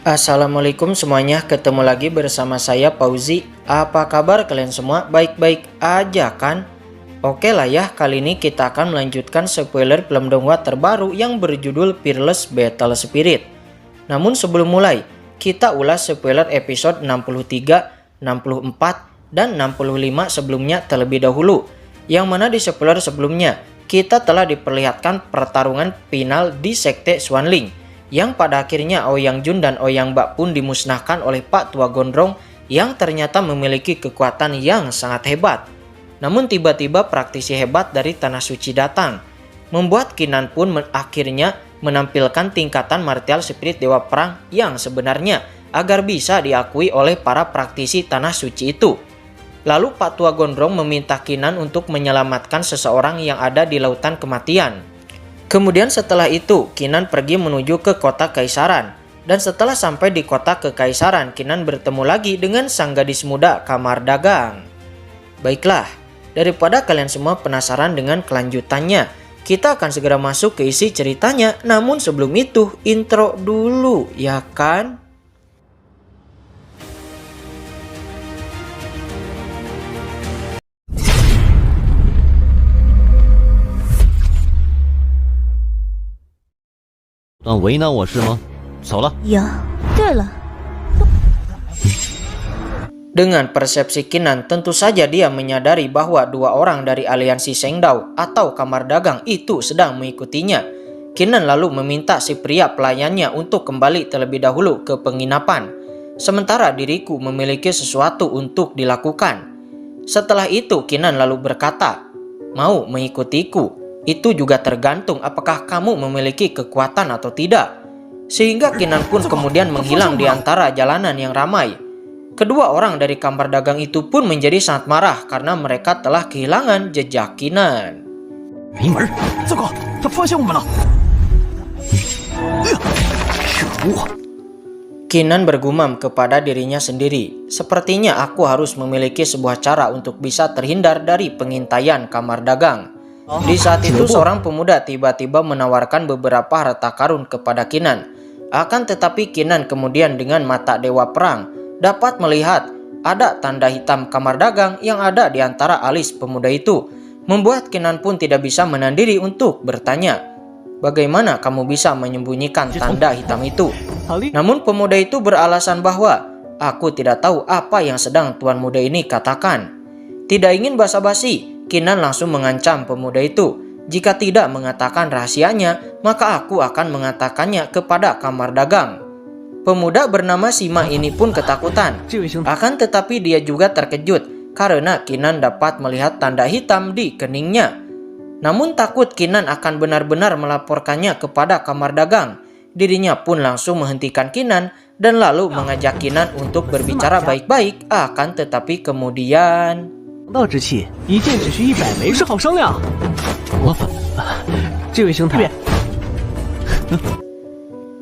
Assalamualaikum semuanya, ketemu lagi bersama saya Pauzi. Apa kabar kalian semua? Baik-baik aja kan? Oke lah ya, kali ini kita akan melanjutkan spoiler film donghua terbaru yang berjudul Fearless Battle Spirit. Namun sebelum mulai, kita ulas spoiler episode 63, 64, dan 65 sebelumnya terlebih dahulu. Yang mana di spoiler sebelumnya, kita telah diperlihatkan pertarungan final di Sekte Xuanling, yang pada akhirnya Ouyang Jun dan Ouyang Bak pun dimusnahkan oleh Pak Tua Gondrong yang ternyata memiliki kekuatan yang sangat hebat. Namun tiba-tiba praktisi hebat dari Tanah Suci datang, membuat Qinan pun akhirnya menampilkan tingkatan martial spirit Dewa Perang yang sebenarnya agar bisa diakui oleh para praktisi Tanah Suci itu. Lalu Pak Tua Gondrong meminta Qinan untuk menyelamatkan seseorang yang ada di lautan kematian. Kemudian setelah itu, Qinan pergi menuju ke kota Kaisaran. Dan setelah sampai di kota Kekaisaran, Qinan bertemu lagi dengan sang gadis muda kamar dagang. Baiklah, daripada kalian semua penasaran dengan kelanjutannya, kita akan segera masuk ke isi ceritanya. Namun sebelum itu, intro dulu, ya kan? 为难我是吗？走了。呀，对了。 Dengan persepsi Qinan, tentu saja dia menyadari bahwa dua orang dari aliansi Shengdao atau kamar dagang itu sedang mengikutinya. Qinan lalu meminta si pria pelayannya untuk kembali terlebih dahulu ke penginapan, sementara diriku memiliki sesuatu untuk dilakukan. Setelah itu Qinan lalu berkata, "Mau mengikutiku? Itu juga tergantung apakah kamu memiliki kekuatan atau tidak." Sehingga Qinan pun kemudian menghilang di antara jalanan yang ramai. Kedua orang dari kamar dagang itu pun menjadi sangat marah karena mereka telah kehilangan jejak Qinan. Qinan bergumam kepada dirinya sendiri, "Sepertinya aku harus memiliki sebuah cara untuk bisa terhindar dari pengintaian kamar dagang." Di saat itu seorang pemuda tiba-tiba menawarkan beberapa harta karun kepada Qinan. Akan tetapi Qinan kemudian dengan mata Dewa Perang dapat melihat ada tanda hitam kamar dagang yang ada di antara alis pemuda itu. Membuat Qinan pun tidak bisa menahan diri untuk bertanya, "Bagaimana kamu bisa menyembunyikan tanda hitam itu?" Namun pemuda itu beralasan bahwa, "Aku tidak tahu apa yang sedang tuan muda ini katakan." Tidak ingin basa-basi, Qinan langsung mengancam pemuda itu, "Jika tidak mengatakan rahasianya, maka aku akan mengatakannya kepada kamar dagang." Pemuda bernama Sima ini pun ketakutan. Akan tetapi dia juga terkejut karena Qinan dapat melihat tanda hitam di keningnya. Namun takut Qinan akan benar-benar melaporkannya kepada kamar dagang, dirinya pun langsung menghentikan Qinan dan lalu mengajak Qinan untuk berbicara baik-baik. Akan tetapi kemudian,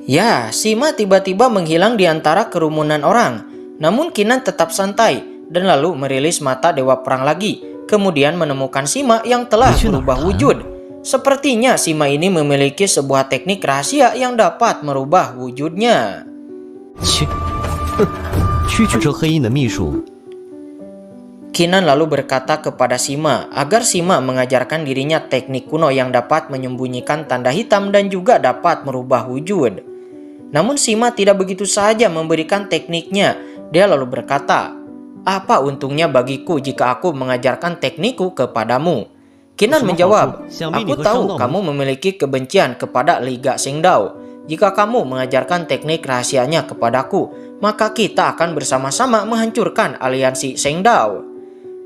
ya, Sima tiba-tiba menghilang di antara kerumunan orang. Namun Qinan tetap santai dan lalu merilis mata Dewa Perang lagi. Kemudian menemukan Sima yang telah berubah wujud. Sepertinya Sima ini memiliki sebuah teknik rahasia yang dapat merubah wujudnya. Qinan lalu berkata kepada Sima agar Sima mengajarkan dirinya teknik kuno yang dapat menyembunyikan tanda hitam dan juga dapat merubah wujud. Namun Sima tidak begitu saja memberikan tekniknya. Dia lalu berkata, "Apa untungnya bagiku jika aku mengajarkan teknikku kepadamu?" Qinan menjawab, "Aku tahu kamu memiliki kebencian kepada Liga Shengdao. Jika kamu mengajarkan teknik rahasianya kepadaku, maka kita akan bersama-sama menghancurkan aliansi Shengdao."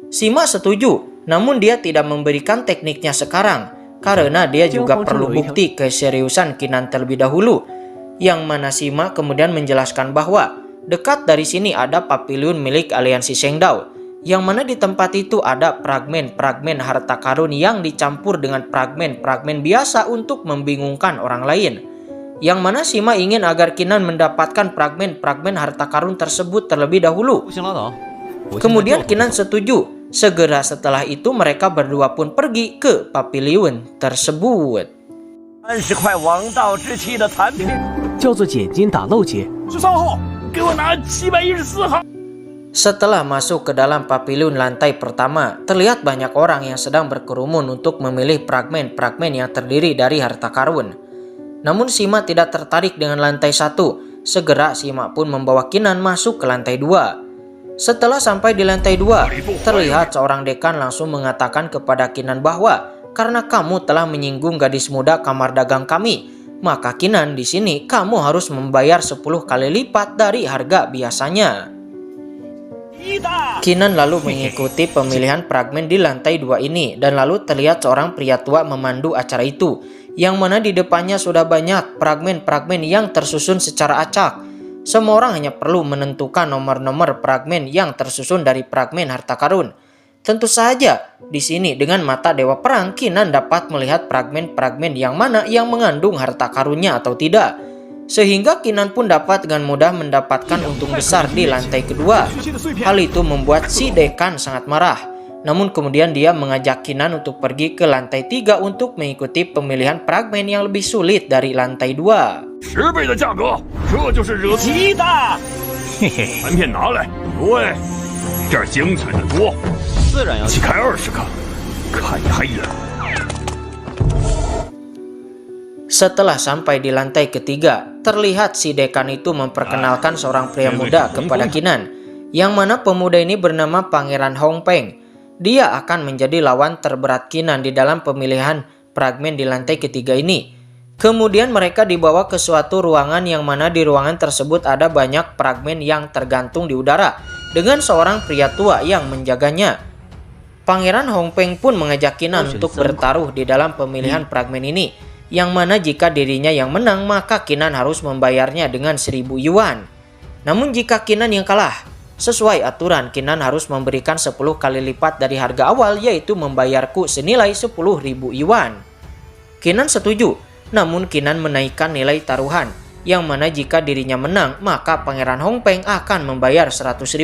Sima setuju, namun dia tidak memberikan tekniknya sekarang karena dia juga perlu bukti keseriusan Qinan terlebih dahulu. Yang mana Sima kemudian menjelaskan bahwa dekat dari sini ada pavilion milik aliansi Shengdao, yang mana di tempat itu ada fragmen-fragmen harta karun yang dicampur dengan fragmen-fragmen biasa untuk membingungkan orang lain. Yang mana Sima ingin agar Qinan mendapatkan fragmen-fragmen harta karun tersebut terlebih dahulu. Kemudian Qinan setuju. Segera setelah itu mereka berdua pun pergi ke pavilion tersebut. 30块王道之气的残片。叫做捡金打漏劫。13号，给我拿714号。 Setelah masuk ke dalam pavilion lantai pertama, terlihat banyak orang yang sedang berkerumun untuk memilih fragmen-fragmen yang terdiri dari harta karun. Namun Sima tidak tertarik dengan lantai 1. Segera Sima pun membawa Kinan masuk ke lantai 2. Setelah sampai di lantai 2, terlihat seorang dekan langsung mengatakan kepada Kinan bahwa karena kamu telah menyinggung gadis muda kamar dagang kami, maka Kinan di sini kamu harus membayar 10 kali lipat dari harga biasanya. Kinan lalu mengikuti pemilihan fragmen di lantai 2 ini dan lalu terlihat seorang pria tua memandu acara itu, yang mana di depannya sudah banyak fragmen-fragmen yang tersusun secara acak. Semua orang hanya perlu menentukan nomor-nomor fragmen yang tersusun dari fragmen harta karun. Tentu saja di sini dengan mata dewa perang Kinan dapat melihat fragmen-fragmen yang mana yang mengandung harta karunnya atau tidak. Sehingga Kinan pun dapat dengan mudah mendapatkan untung besar di lantai kedua. Hal itu membuat si dekan sangat marah. Namun kemudian dia mengajak Kinan untuk pergi ke lantai 3 untuk mengikuti pemilihan fragmen yang lebih sulit dari lantai 2. 10倍的价格，这就是惹鸡蛋。嘿嘿，盘片拿来，对，这儿精彩的多，自然要起开20个，看你还演。 Setelah sampai di lantai ketiga, terlihat si dekan itu memperkenalkan seorang pria muda kepada Kinan, yang mana pemuda ini bernama Pangeran Hongpeng. Dia akan menjadi lawan terberat Kinan di dalam pemilihan fragmen di lantai ketiga ini. Kemudian mereka dibawa ke suatu ruangan yang mana di ruangan tersebut ada banyak fragmen yang tergantung di udara, dengan seorang pria tua yang menjaganya. Pangeran Hongpeng pun mengajak Kinan untuk bertaruh di dalam pemilihan fragmen ini, yang mana jika dirinya yang menang maka Kinan harus membayarnya dengan 1000 yuan. Namun jika Kinan yang kalah, sesuai aturan Kinan harus memberikan 10 kali lipat dari harga awal, yaitu membayarku senilai 10.000 yuan. Kinan setuju, namun Kinan menaikkan nilai taruhan, yang mana jika dirinya menang maka Pangeran Hongpeng akan membayar 100.000.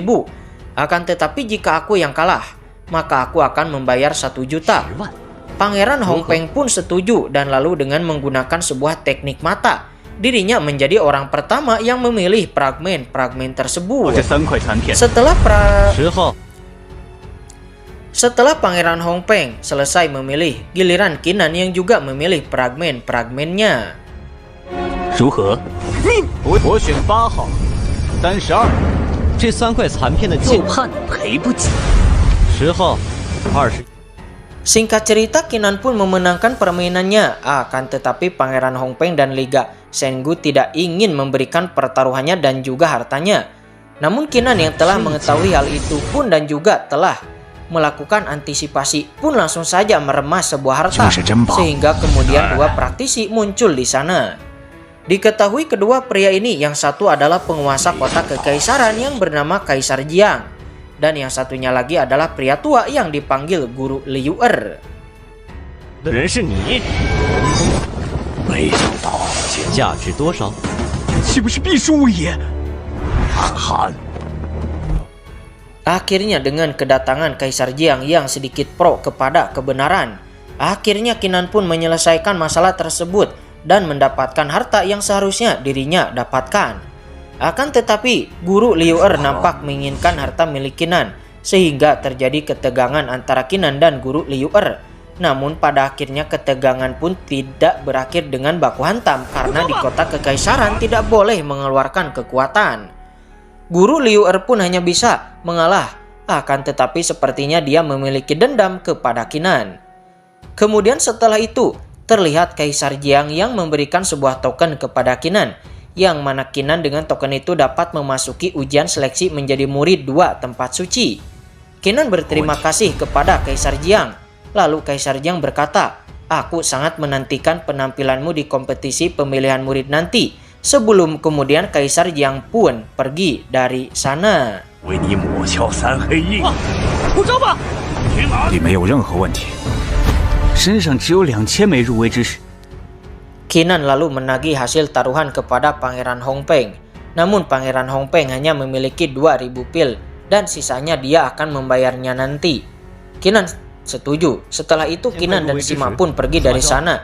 Akan tetapi jika aku yang kalah, maka aku akan membayar 1 juta. Pangeran Hongpeng pun setuju dan lalu dengan menggunakan sebuah teknik mata, dirinya menjadi orang pertama yang memilih fragmen-fragmen tersebut. Setelah Pangeran Hongpeng selesai memilih, giliran Kinan yang juga memilih fragmen-fragmennya. 如何？我选8号，32。这3块残片的就怕你赔不起。10号，20。 Singkat cerita, Kinan pun memenangkan permainannya. Akan tetapi Pangeran Hongpeng dan Liga Sengu tidak ingin memberikan pertaruhannya dan juga hartanya. Namun Kinan yang telah mengetahui hal itu pun dan juga telah melakukan antisipasi pun langsung saja meremas sebuah harta, sehingga kemudian dua praktisi muncul di sana. Diketahui kedua pria ini, yang satu adalah penguasa kota kekaisaran yang bernama Kaisar Jiang, dan yang satunya lagi adalah pria tua yang dipanggil Guru Liu Er. 的人是你，没想到，价值多少？岂不是必输无疑？韩寒， Akhirnya dengan kedatangan Kaisar Jiang yang sedikit pro kepada kebenaran, akhirnya Kinan pun menyelesaikan masalah tersebut dan mendapatkan harta yang seharusnya dirinya dapatkan. Akan tetapi Guru Liu Er nampak menginginkan harta milik Kinan, sehingga terjadi ketegangan antara Kinan dan Guru Liu Er. Namun pada akhirnya ketegangan pun tidak berakhir dengan baku hantam, karena di kota kekaisaran tidak boleh mengeluarkan kekuatan. Guru Liu Er pun hanya bisa mengalah, akan tetapi sepertinya dia memiliki dendam kepada Kinan. Kemudian setelah itu terlihat Kaisar Jiang yang memberikan sebuah token kepada Kinan, yang mana Kinan dengan token itu dapat memasuki ujian seleksi menjadi murid 2 tempat suci. Kinan berterima kasih kepada Kaisar Jiang. Lalu Kaisar Jiang berkata, "Aku sangat menantikan penampilanmu di kompetisi pemilihan murid nanti." Sebelum kemudian Kaisar Jiang pun pergi dari sana. 为你抹消3黑印，出招吧！里没有任何问题。 身上只有2000枚入围之石。 Kinan lalu menagih hasil taruhan kepada Pangeran Hongpeng. Namun Pangeran Hongpeng hanya memiliki 2000 pil dan sisanya dia akan membayarnya nanti. Kinan setuju. Setelah itu Kinan dan Sima pun pergi dari sana.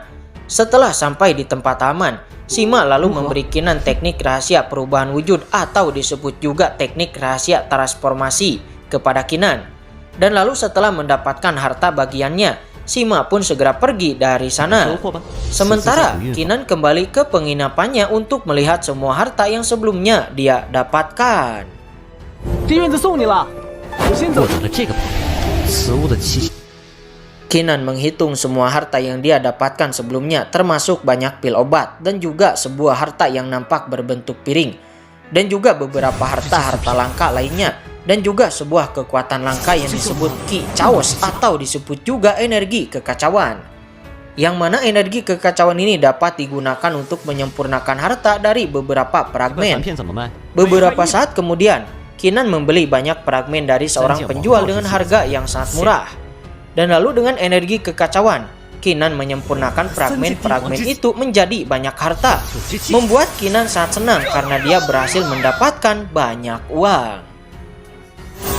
Setelah sampai di tempat aman, Sima lalu memberi Kinan teknik rahasia perubahan wujud atau disebut juga teknik rahasia transformasi kepada Kinan. Dan lalu setelah mendapatkan harta bagiannya, Sima pun segera pergi dari sana. Sementara Kinan kembali ke penginapannya untuk melihat semua harta yang sebelumnya dia dapatkan. 这院子送你了，我先走获。得了这个宝物，此物的气息。 Kinan menghitung semua harta yang dia dapatkan sebelumnya, termasuk banyak pil obat dan juga sebuah harta yang nampak berbentuk piring, dan juga beberapa harta langka lainnya, dan juga sebuah kekuatan langka yang disebut Ki Chaos atau disebut juga energi kekacauan. Yang mana energi kekacauan ini dapat digunakan untuk menyempurnakan harta dari beberapa 这块 fragmen. 残片怎么卖？ Beberapa saat kemudian, Kinan membeli banyak fragmen dari seorang penjual dengan harga yang sangat murah. Dan lalu dengan energi kekacauan, Kinan menyempurnakan fragmen-fragmen itu menjadi banyak harta. Membuat Kinan sangat senang karena dia berhasil mendapatkan banyak uang.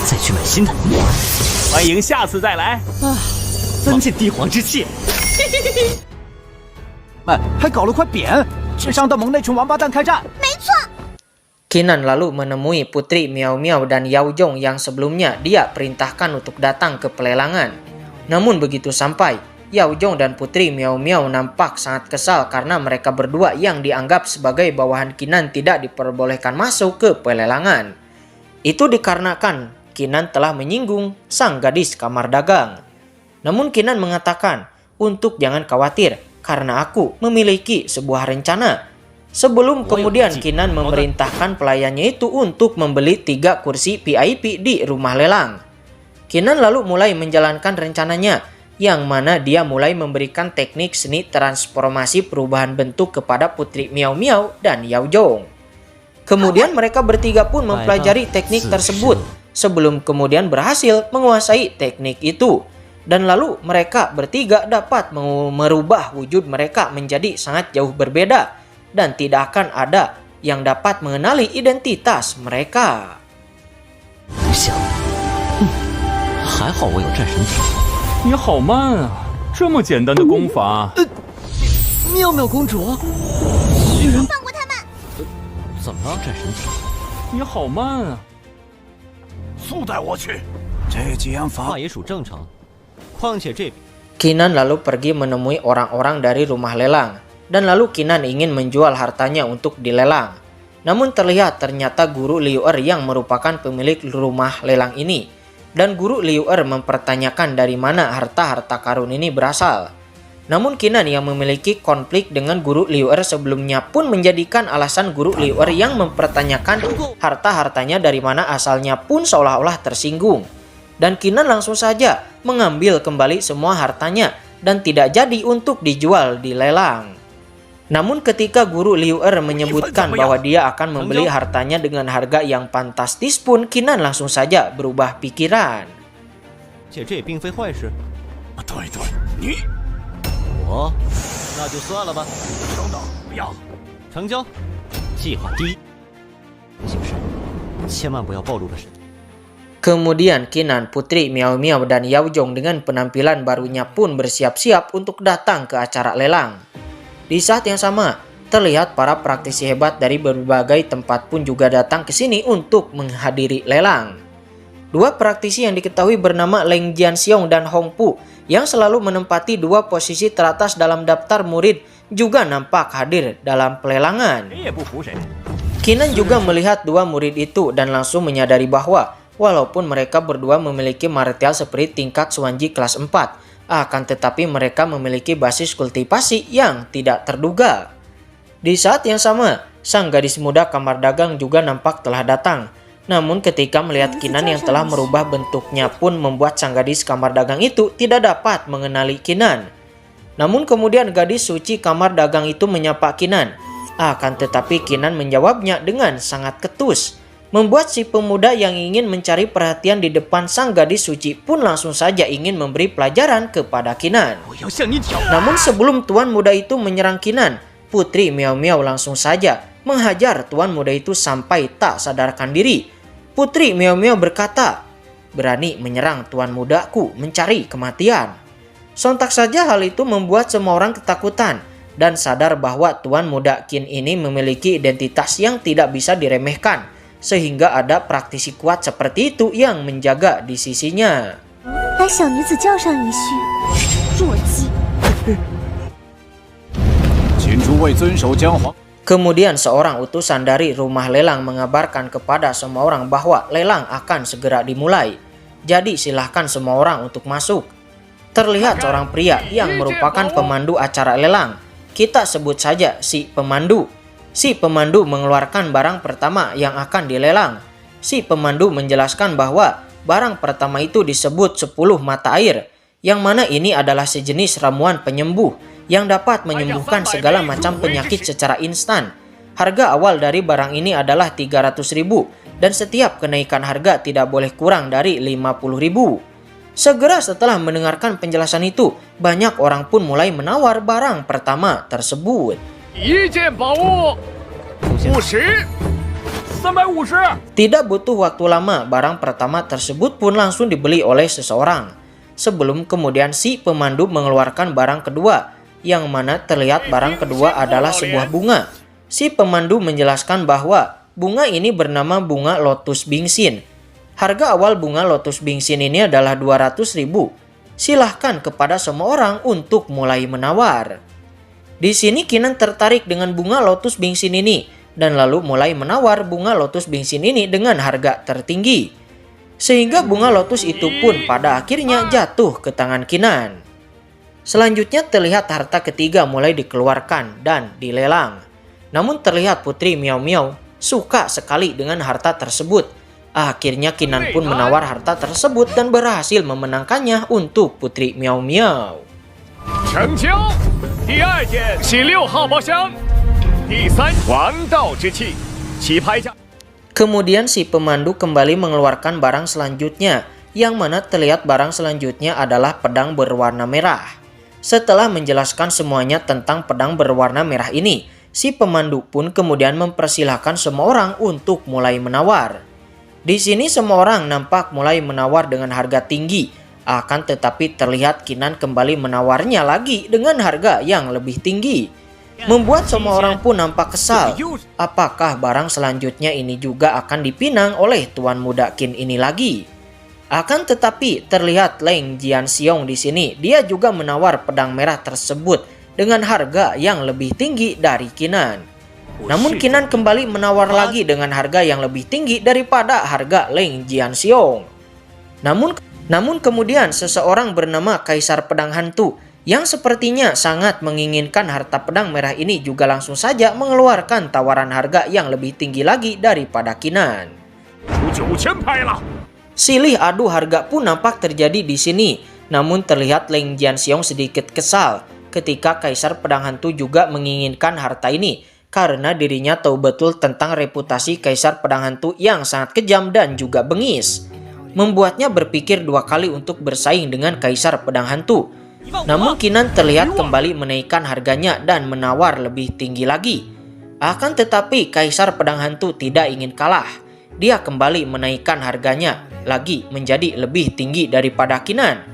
再去买新的。欢迎下次再来。三件帝皇之气，哎，还搞了块匾，去伤到蒙那群王八蛋开战。 Kinan lalu menemui Putri Miao Miao dan Yao Zhong yang sebelumnya dia perintahkan untuk datang ke pelelangan. Namun begitu sampai, Yao Zhong dan Putri Miao Miao nampak sangat kesal karena mereka berdua yang dianggap sebagai bawahan Kinan tidak diperbolehkan masuk ke pelelangan. Itu dikarenakan Kinan telah menyinggung sang gadis kamar dagang. Namun Kinan mengatakan untuk jangan khawatir karena aku memiliki sebuah rencana. Sebelum kemudian Kinan memerintahkan pelayannya itu untuk membeli 3 kursi VIP di rumah lelang. Kinan lalu mulai menjalankan rencananya, yang mana dia mulai memberikan teknik seni transformasi perubahan bentuk kepada Putri Miao Miao dan Yao Zhong. Kemudian mereka bertiga pun mempelajari teknik tersebut sebelum kemudian berhasil menguasai teknik itu. Dan lalu mereka bertiga dapat merubah wujud mereka menjadi sangat jauh berbeda. Dan tidak akan ada yang dapat mengenali identitas mereka. 不像。还好我有战神体。你好慢啊！这么简单的功法，妙妙公主，怎么了，战神体？你好慢啊！速带我去。这几样法话也属正常，况且这 Kinan lalu pergi menemui orang-orang dari rumah lelang. Dan lalu Kinan ingin menjual hartanya untuk dilelang. Namun ternyata Guru Liu Er yang merupakan pemilik rumah lelang ini. Dan Guru Liu Er mempertanyakan dari mana harta-harta karun ini berasal. Namun Kinan yang memiliki konflik dengan Guru Liu Er sebelumnya pun menjadikan alasan Guru Liu Er yang mempertanyakan harta-hartanya dari mana asalnya pun seolah-olah tersinggung. Dan Kinan langsung saja mengambil kembali semua hartanya dan tidak jadi untuk dijual di lelang. Namun ketika Guru Liu Er menyebutkan bahwa dia akan membeli hartanya dengan harga yang fantastis pun, Kinan langsung saja berubah pikiran. 且这也并非坏事。对对，你我，那就算了吧。等等，不要。成交。计划第一，行事，千万不要暴露了身。 Kemudian Kinan, Putri Miao Miao dan Yao Zhong dengan penampilan barunya pun bersiap-siap untuk datang ke acara lelang. Di saat yang sama, terlihat para praktisi hebat dari berbagai tempat pun juga datang ke sini untuk menghadiri lelang. Dua praktisi yang diketahui bernama Leng Jianxiong dan Hong Pu yang selalu menempati 2 posisi teratas dalam daftar murid juga nampak hadir dalam pelelangan. Kinan juga melihat 2 murid itu dan langsung menyadari bahwa walaupun mereka berdua memiliki martial spirit tingkat Xuanji kelas 4, akan tetapi mereka memiliki basis kultivasi yang tidak terduga. Di saat yang sama, sang gadis muda kamar dagang juga nampak telah datang. Namun ketika melihat Kinan yang telah merubah bentuknya pun membuat sang gadis kamar dagang itu tidak dapat mengenali Kinan. Namun kemudian gadis suci kamar dagang itu menyapa Kinan. Akan tetapi Kinan menjawabnya dengan sangat ketus. Membuat si pemuda yang ingin mencari perhatian di depan sang gadis suci pun langsung saja ingin memberi pelajaran kepada Kinan. Namun sebelum tuan muda itu menyerang Kinan, Putri Miao Miao langsung saja menghajar tuan muda itu sampai tak sadarkan diri. Putri Miao Miao berkata, "Berani menyerang tuan mudaku mencari kematian." Sontak saja hal itu membuat semua orang ketakutan. dan sadar bahwa Tuan Muda Qin ini memiliki identitas yang tidak bisa diremehkan, sehingga ada praktisi kuat seperti itu yang menjaga di sisinya. 来小女子叫上一叙，弱鸡。 请诸位遵守姜皇。 Kemudian seorang utusan dari rumah lelang mengabarkan kepada semua orang bahwa lelang akan segera dimulai. Jadi silahkan semua orang untuk masuk. Terlihat seorang pria yang merupakan pemandu acara lelang. Kita sebut saja si pemandu. Si pemandu mengeluarkan barang pertama yang akan dilelang. Si pemandu menjelaskan bahwa barang pertama itu disebut 10 mata air, yang mana ini adalah sejenis ramuan penyembuh yang dapat menyembuhkan segala macam penyakit secara instan. Harga awal dari barang ini adalah 300.000 dan setiap kenaikan harga tidak boleh kurang dari 50.000. Segera setelah mendengarkan penjelasan itu, banyak orang pun mulai menawar barang pertama tersebut. 一件宝物50 350 Tidak butuh waktu lama, barang pertama tersebut pun langsung dibeli oleh seseorang. Sebelum kemudian si pemandu mengeluarkan barang kedua, yang mana terlihat barang kedua adalah sebuah bunga. Si pemandu menjelaskan bahwa bunga ini bernama bunga lotus bingsin. Harga awal bunga lotus bingsin ini adalah 200.000. Silahkan kepada semua orang untuk mulai menawar. Di sini Qinan tertarik dengan bunga lotus bingsin ini dan lalu mulai menawar bunga lotus bingsin ini dengan harga tertinggi. Sehingga bunga lotus itu pun pada akhirnya jatuh ke tangan Qinan. Selanjutnya terlihat harta ketiga mulai dikeluarkan dan dilelang. Namun terlihat Putri Miao Miao suka sekali dengan harta tersebut. Akhirnya Qinan pun menawar harta tersebut dan berhasil memenangkannya untuk Putri Miao Miao. 成交。第二件是6号包厢，第三王道之气，起拍价。 Kemudian si pemandu kembali mengeluarkan barang selanjutnya, yang mana terlihat barang selanjutnya adalah pedang berwarna merah. Setelah menjelaskan semuanya tentang pedang berwarna merah ini, si pemandu pun kemudian mempersilahkan semua orang untuk mulai menawar. Di sini semua orang nampak mulai menawar dengan harga tinggi, akan tetapi terlihat Qinan kembali menawarnya lagi dengan harga yang lebih tinggi. Membuat semua orang pun nampak kesal. Apakah barang selanjutnya ini juga akan dipinang oleh Tuan Muda Qin ini lagi? Akan tetapi terlihat Leng Jianxiong di sini, dia juga menawar pedang merah tersebut dengan harga yang lebih tinggi dari Qinan. Namun Qinan kembali menawar lagi dengan harga yang lebih tinggi daripada harga Leng Jianxiong. Namun kemudian seseorang bernama Kaisar Pedang Hantu yang sepertinya sangat menginginkan harta pedang merah ini juga langsung saja mengeluarkan tawaran harga yang lebih tinggi lagi daripada Qinan. 9000拍了。 Silih adu harga pun nampak terjadi di sini. Namun terlihat Leng Jianxiong sedikit kesal ketika Kaisar Pedang Hantu juga menginginkan harta ini, karena dirinya tahu betul tentang reputasi Kaisar Pedang Hantu yang sangat kejam dan juga bengis. Membuatnya berpikir dua kali untuk bersaing dengan Kaisar Pedang Hantu. Namun Qinan terlihat kembali menaikkan harganya dan menawar lebih tinggi lagi. Akan tetapi Kaisar Pedang Hantu tidak ingin kalah. Dia kembali menaikkan harganya lagi menjadi lebih tinggi daripada Qinan.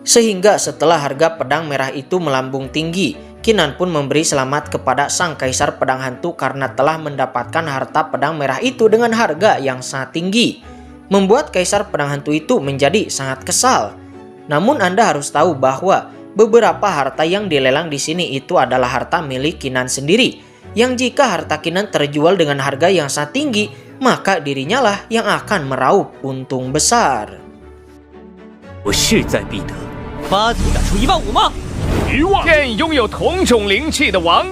Sehingga setelah harga pedang merah itu melambung tinggi, Qinan pun memberi selamat kepada sang Kaisar Pedang Hantu karena telah mendapatkan harta pedang merah itu dengan harga yang sangat tinggi. Membuat Kaisar Pedang Hantu itu menjadi sangat kesal. Namun Anda harus tahu bahwa beberapa harta yang dilelang di sini itu adalah harta milik Qinan sendiri. Yang jika harta Qinan terjual dengan harga yang sangat tinggi, maka dirinya lah yang akan meraup untung besar. 我势在必得，八足打出15000吗？ 现拥有同种灵气的王。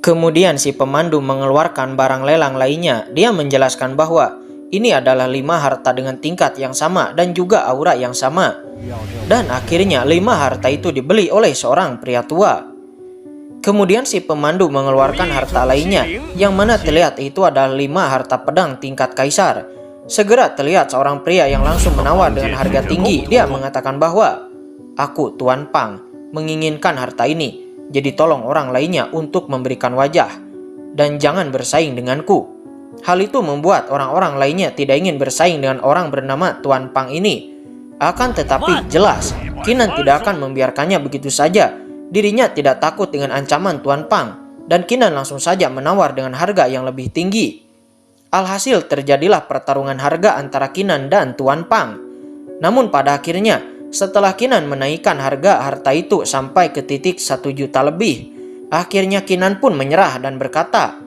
Kemudian si pemandu mengeluarkan barang lelang lainnya. Dia menjelaskan bahwa ini adalah 5 harta dengan tingkat yang sama dan juga aura yang sama. Dan akhirnya 5 harta itu dibeli oleh seorang pria tua. Kemudian si pemandu mengeluarkan harta lainnya, yang mana terlihat itu adalah 5 harta pedang tingkat kaisar. Segera terlihat seorang pria yang langsung menawar dengan harga tinggi. Dia mengatakan bahwa, "Aku Tuan Pang menginginkan harta ini, jadi tolong orang lainnya untuk memberikan wajah, dan jangan bersaing denganku." Hal itu membuat orang-orang lainnya tidak ingin bersaing dengan orang bernama Tuan Pang ini. Akan tetapi jelas, Qinan tidak akan membiarkannya begitu saja. dirinya tidak takut dengan ancaman Tuan Pang, dan Kinan langsung saja menawar dengan harga yang lebih tinggi. Alhasil terjadilah pertarungan harga antara Kinan dan Tuan Pang. Namun pada akhirnya, setelah Kinan menaikkan harga harta itu sampai ke titik 1 juta lebih, akhirnya Kinan pun menyerah dan berkata,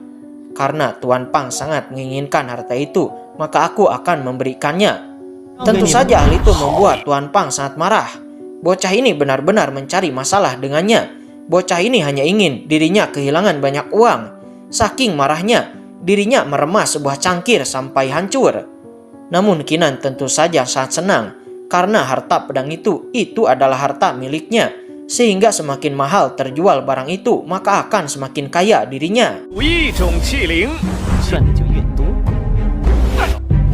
"Karena Tuan Pang sangat menginginkan harta itu, maka aku akan memberikannya." Tentu saja hal itu membuat Tuan Pang sangat marah. Bocah ini benar-benar mencari masalah dengannya. Bocah ini hanya ingin dirinya kehilangan banyak uang. Saking marahnya, dirinya meremas sebuah cangkir sampai hancur. Namun Kinan tentu saja sangat senang, karena harta pedang itu adalah harta miliknya. Sehingga semakin mahal terjual barang itu, maka akan semakin kaya dirinya. 有一种器灵，赚的就越多。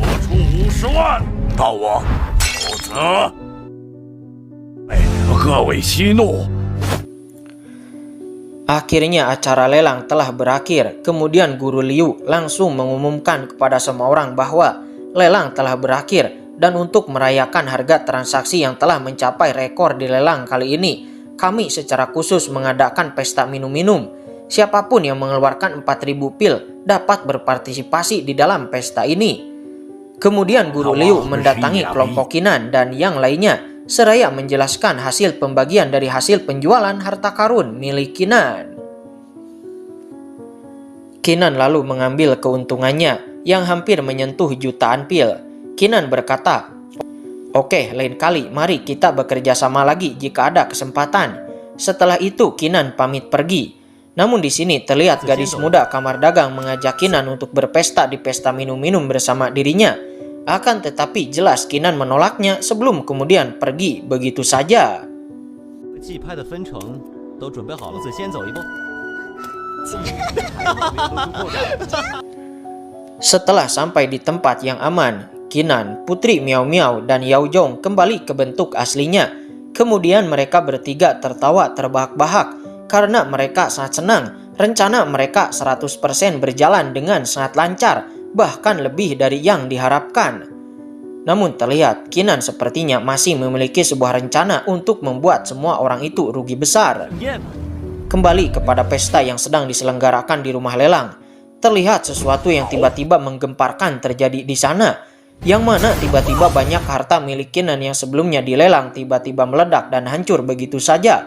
我出50万，到我，否则，各位息怒。 Akhirnya acara lelang telah berakhir. Kemudian Guru Liu langsung mengumumkan kepada semua orang bahwa lelang telah berakhir, dan untuk merayakan harga transaksi yang telah mencapai rekor di lelang kali ini, kami secara khusus mengadakan pesta minum-minum. Siapapun yang mengeluarkan 4.000 pil dapat berpartisipasi di dalam pesta ini. Kemudian Guru Liu mendatangi kelompok Kinan dan yang lainnya, seraya menjelaskan hasil pembagian dari hasil penjualan harta karun milik Kinan. Kinan lalu mengambil keuntungannya yang hampir menyentuh jutaan pil. Kinan berkata, "Oke, lain kali mari kita bekerja sama lagi jika ada kesempatan." Setelah itu Kinan pamit pergi. Namun di sini terlihat gadis muda kamar dagang mengajak Kinan untuk berpesta di pesta minum-minum bersama dirinya. Akan tetapi jelas Kinan menolaknya sebelum kemudian pergi begitu saja. 祭拍的分成都准备好了，先走一步。 Setelah sampai di tempat yang aman, Kinan, Putri Miao Miao, dan Yao Zhong kembali ke bentuk aslinya. Kemudian mereka bertiga tertawa terbahak-bahak karena mereka sangat senang. Rencana mereka 100% berjalan dengan sangat lancar, bahkan lebih dari yang diharapkan. Namun terlihat Kinan sepertinya masih memiliki sebuah rencana untuk membuat semua orang itu rugi besar. Kembali kepada pesta yang sedang diselenggarakan di rumah lelang, terlihat sesuatu yang tiba-tiba menggemparkan terjadi di sana, yang mana tiba-tiba banyak harta milik Kinan yang sebelumnya dilelang tiba-tiba meledak dan hancur begitu saja.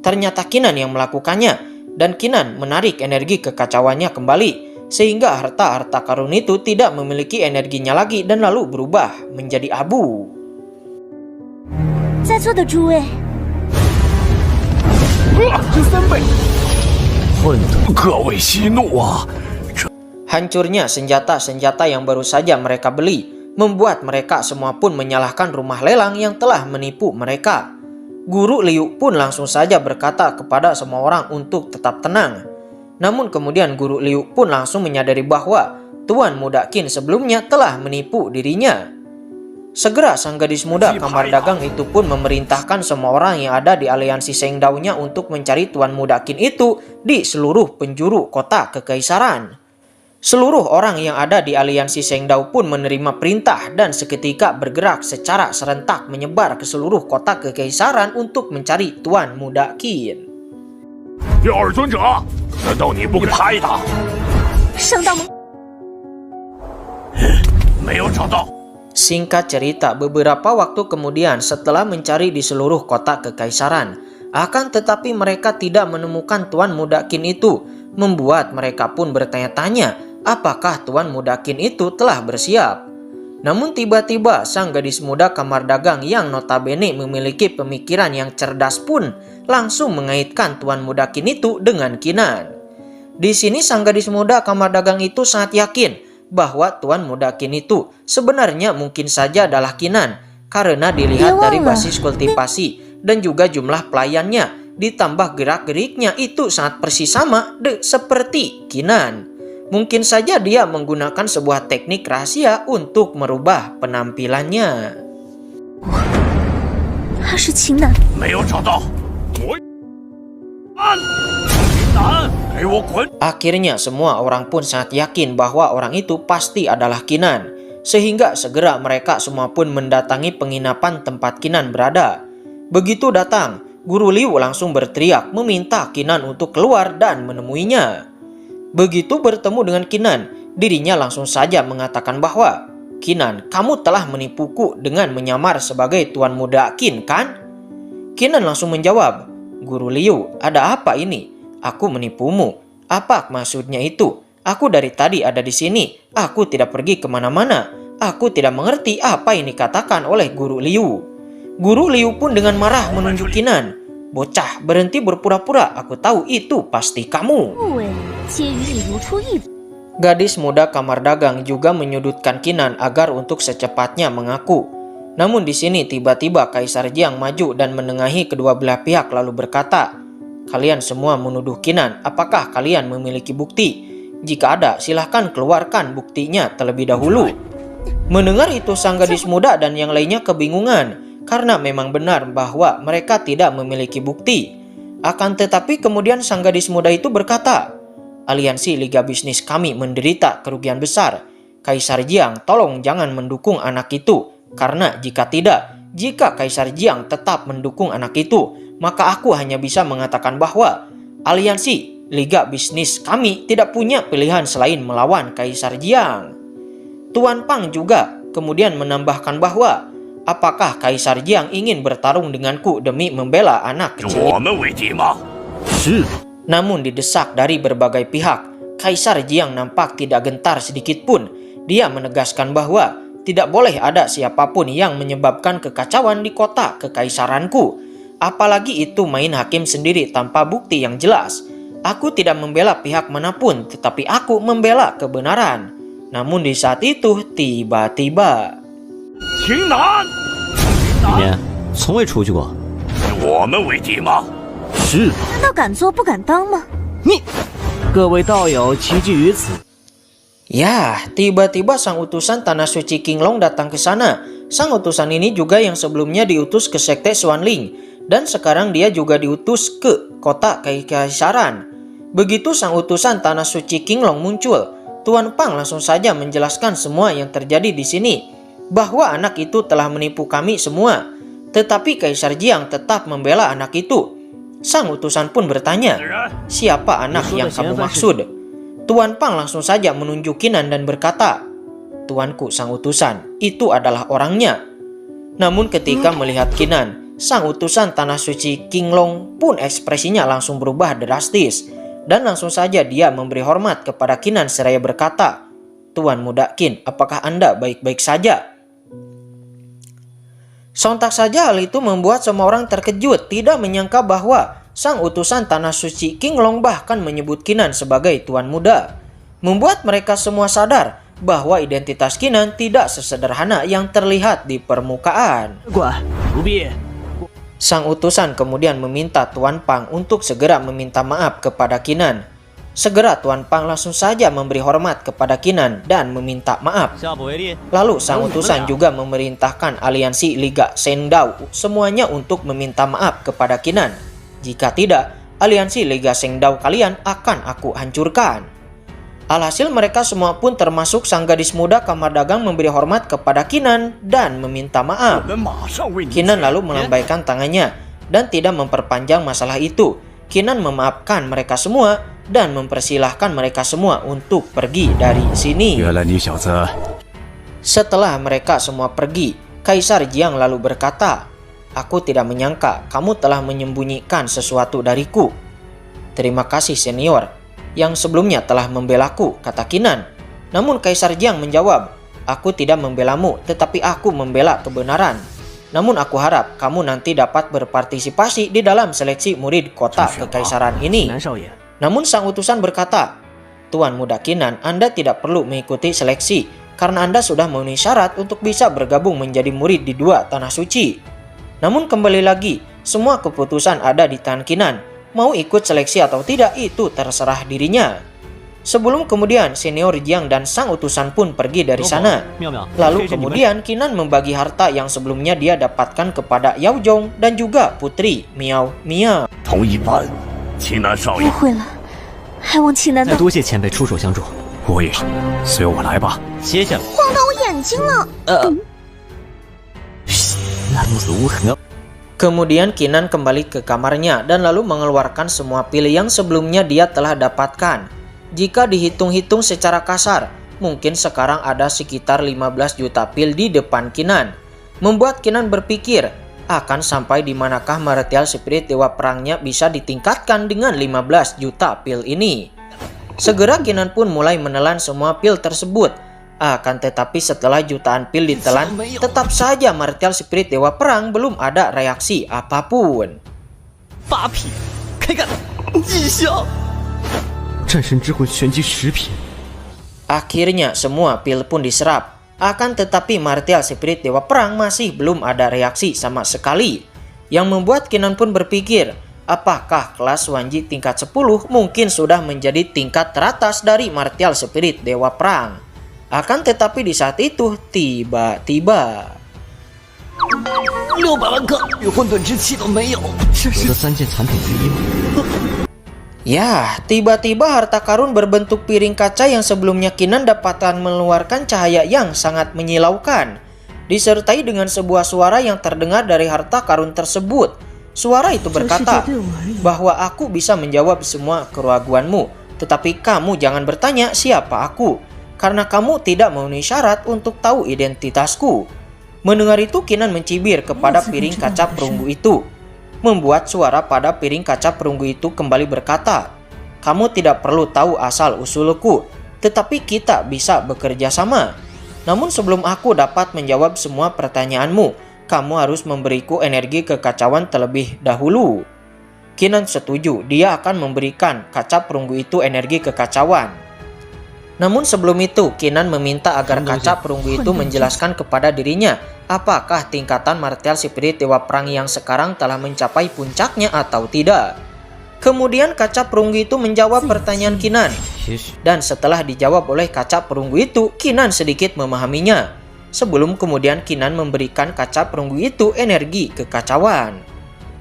Ternyata Kinan yang melakukannya, dan Kinan menarik energi kekacauannya kembali, sehingga harta-harta karun itu tidak memiliki energinya lagi dan lalu berubah menjadi abu. 在座的诸位，这3倍，混沌，各位息怒啊！ Hancurnya senjata-senjata yang baru saja mereka beli membuat mereka semua pun menyalahkan rumah lelang yang telah menipu mereka. Guru Liu pun langsung saja berkata kepada semua orang untuk tetap tenang. Namun kemudian Guru Liu pun langsung menyadari bahwa Tuan Muda Qin sebelumnya telah menipu dirinya. Segera sang gadis muda kamar dagang itu pun memerintahkan semua orang yang ada di aliansi Sengdao-nya untuk mencari Tuan Muda Qin itu di seluruh penjuru kota kekaisaran. Seluruh orang yang ada di aliansi Sengdao pun menerima perintah dan seketika bergerak secara serentak menyebar ke seluruh kota kekaisaran untuk mencari Tuan Muda Qin. 第二尊者，难道你不给拍他？ 上到门。 没有找到。 Singkat cerita, beberapa waktu kemudian setelah mencari di seluruh kota kekaisaran, akan tetapi mereka tidak menemukan Tuan Muda Qin itu, membuat mereka pun bertanya-tanya apakah Tuan Muda Qin itu telah bersiap. Namun tiba-tiba sang gadis muda kamar dagang yang notabene memiliki pemikiran yang cerdas pun langsung mengaitkan Tuan Muda Qin itu dengan Kinan. Di sini sang gadis muda kamar dagang itu sangat yakin bahwa Tuan Muda Qin itu sebenarnya mungkin saja adalah Kinan, karena dilihat dari basis kultivasi dan juga jumlah pelayannya ditambah gerak-geriknya itu sangat persis sama seperti Kinan. Mungkin saja dia menggunakan sebuah teknik rahasia untuk merubah penampilannya. 他是秦南，没有找到。我南，给我滚！ Akhirnya semua orang pun sangat yakin bahwa orang itu pasti adalah Kinan, sehingga segera mereka semua pun mendatangi penginapan tempat Kinan berada. Begitu datang, Guru Liu langsung berteriak meminta Qinan untuk keluar dan menemuinya. Begitu bertemu dengan Qinan, dirinya langsung saja mengatakan bahwa, "Qinan, kamu telah menipuku dengan menyamar sebagai Tuan Muda Qin, kan?" Qinan langsung menjawab, "Guru Liu, ada apa ini? Aku menipumu. Apa maksudnya itu? Aku dari tadi ada di sini. Aku tidak pergi kemana-mana. Aku tidak mengerti apa yang dikatakan oleh Guru Liu." Guru Liu pun dengan marah menunjuk Qinan. "Bocah, berhenti berpura-pura. Aku tahu itu pasti kamu." 不为皆与你如出一辙。 Gadis muda kamar dagang juga menyudutkan Qinan agar untuk secepatnya mengaku. Namun di sini tiba-tiba Kaisar Jiang maju dan menengahi kedua belah pihak lalu berkata, "Kalian semua menuduh Qinan. Apakah kalian memiliki bukti? Jika ada, silahkan keluarkan buktinya terlebih dahulu." Mendengar itu sang gadis muda dan yang lainnya kebingungan karena memang benar bahwa mereka tidak memiliki bukti. Akan tetapi kemudian sang gadis muda itu berkata, "Aliansi Liga Bisnis kami menderita kerugian besar. Kaisar Jiang, tolong jangan mendukung anak itu. Karena jika Kaisar Jiang tetap mendukung anak itu, maka aku hanya bisa mengatakan bahwa aliansi Liga Bisnis kami tidak punya pilihan selain melawan Kaisar Jiang." Tuan Pang juga kemudian menambahkan bahwa, "Apakah Kaisar Jiang ingin bertarung denganku demi membela anak 与 kecil?" 我们为敌吗？ 是， Namun didesak dari berbagai pihak, Kaisar Jiang nampak tidak gentar sedikit pun. Dia menegaskan bahwa tidak boleh ada siapapun yang menyebabkan kekacauan di kota kekaisaranku. Apalagi itu main hakim sendiri tanpa bukti yang jelas. Aku tidak membela pihak manapun, tetapi aku membela kebenaran. Namun di saat itu tiba-tiba 秦南，里面从未出去过。 与我们为敌吗？ 是， 难道敢做不敢当吗？ 各位道友齐聚于此， Ya, tiba-tiba sang utusan Tanah Suci Qinglong datang ke sana. Sang utusan ini juga yang sebelumnya diutus ke Sekte Xuanling, dan sekarang dia juga diutus ke kota kekaisaran. Begitu sang utusan Tanah Suci Qinglong muncul, Tuan Pang langsung saja menjelaskan semua yang terjadi di sini, bahwa anak itu telah menipu kami semua. Tetapi Kaisar Jiang tetap membela anak itu. Sang utusan pun bertanya, "Siapa anak yang kamu maksud?" Tuan Pang langsung saja menunjuk Qinan dan berkata, "Tuanku sang utusan, itu adalah orangnya." Namun ketika melihat Qinan, sang utusan Tanah Suci Qinglong pun ekspresinya langsung berubah drastis. Dan langsung saja dia memberi hormat kepada Qinan seraya berkata, "Tuan Muda Qin, apakah Anda baik-baik saja?" Sontak saja hal itu membuat semua orang terkejut, tidak menyangka bahwa sang utusan Tanah Suci Qinglong bahkan menyebut Qinan sebagai Tuan Muda. Membuat mereka semua sadar bahwa identitas Qinan tidak sesederhana yang terlihat di permukaan. 管不必。 Sang utusan kemudian meminta Tuan Pang untuk segera meminta maaf kepada Qinan. Segera Tuan Pang langsung saja memberi hormat kepada Qinan dan meminta maaf. 下不为例。 Lalu sang utusan juga memerintahkan aliansi Liga Sengdao semuanya untuk meminta maaf kepada Qinan. Jika tidak, aliansi Liga Sengdao kalian akan aku hancurkan. Alhasil mereka semua pun termasuk sang gadis muda kamar dagang memberi hormat kepada Qinan dan meminta 我 maaf. 们马上为你。 Qinan lalu melambaikan tangannya dan tidak memperpanjang masalah itu. Qinan memaafkan mereka semua dan mempersilahkan mereka semua untuk pergi dari sini. 原来你小子 Setelah mereka semua pergi, Kaisar Jiang lalu berkata, "Aku tidak menyangka kamu telah menyembunyikan sesuatu dariku." "Terima kasih senior, yang sebelumnya telah membelaku," kata Qinan. Namun Kaisar Jiang menjawab, "Aku tidak membelamu, tetapi aku membela kebenaran. Namun aku harap kamu nanti dapat berpartisipasi di dalam seleksi murid kota kekaisaran ini." 南少爷， Namun sang utusan berkata, "Tuan Muda Qinan, Anda tidak perlu mengikuti seleksi karena Anda sudah memenuhi syarat untuk bisa bergabung menjadi murid di dua Tanah Suci." Namun kembali lagi, semua keputusan ada di tangan Qinan. Mau ikut seleksi atau tidak itu terserah dirinya. Sebelum kemudian senior Jiang dan sang utusan pun pergi dari sana. 妙妙。 Lalu 谢谢你们 kemudian Qinan membagi harta yang sebelumnya dia dapatkan kepada Yao Zhong dan juga putri Miao Miao. 同一班，秦南少爷误，会了，还望秦南道。再多谢前辈出手相助。我也是，随我来吧。歇下吧。晃到我眼睛了。那如此无痕。Kemudian Qinan kembali ke kamarnya dan lalu mengeluarkan semua pil yang sebelumnya dia telah dapatkan. Jika dihitung-hitung secara kasar, mungkin sekarang ada sekitar 15 juta pil di depan Qinan. Membuat Qinan berpikir, akan sampai di manakah martial spirit dewa perangnya bisa ditingkatkan dengan 15 juta pil ini. Segera Qinan pun mulai menelan semua pil tersebut. Akan tetapi setelah jutaan pil ditelan, tetap saja martial spirit dewa perang belum ada reaksi apapun. 8品，开干！异象，战神之魂玄机10品。 Akhirnya semua pil pun diserap. Akan tetapi martial spirit dewa perang masih belum ada reaksi sama sekali. Yang membuat Qinan pun berpikir, apakah kelas Wanji tingkat 10 mungkin sudah menjadi tingkat teratas dari martial spirit dewa perang. Akan tetapi di saat itu tiba-tiba 600万克与混沌之气都没有，这是我的3件产品之一吗？ Ya, tiba-tiba harta karun berbentuk piring kaca yang sebelumnya Qinan dapatkan mengeluarkan cahaya yang sangat menyilaukan. Disertai dengan sebuah suara yang terdengar dari harta karun tersebut. Suara itu berkata bahwa aku bisa menjawab semua keraguanmu, tetapi kamu jangan bertanya siapa aku, karena kamu tidak memenuhi syarat untuk tahu identitasku. Mendengar itu Qinan mencibir kepada piring kaca perunggu itu. Membuat suara pada piring kaca perunggu itu kembali berkata, kamu tidak perlu tahu asal-usulku, tetapi kita bisa bekerja sama. Namun sebelum aku dapat menjawab semua pertanyaanmu, kamu harus memberiku energi kekacauan terlebih dahulu. Qinan setuju, dia akan memberikan kaca perunggu itu energi kekacauan. Namun sebelum itu, Qinan meminta agar kaca perunggu itu menjelaskan kepada dirinya apakah tingkatan martial spirit dewa perang yang sekarang telah mencapai puncaknya atau tidak. Kemudian kaca perunggu itu menjawab pertanyaan Qinan. Dan setelah dijawab oleh kaca perunggu itu, Qinan sedikit memahaminya. Sebelum kemudian Qinan memberikan kaca perunggu itu energi kekacauan.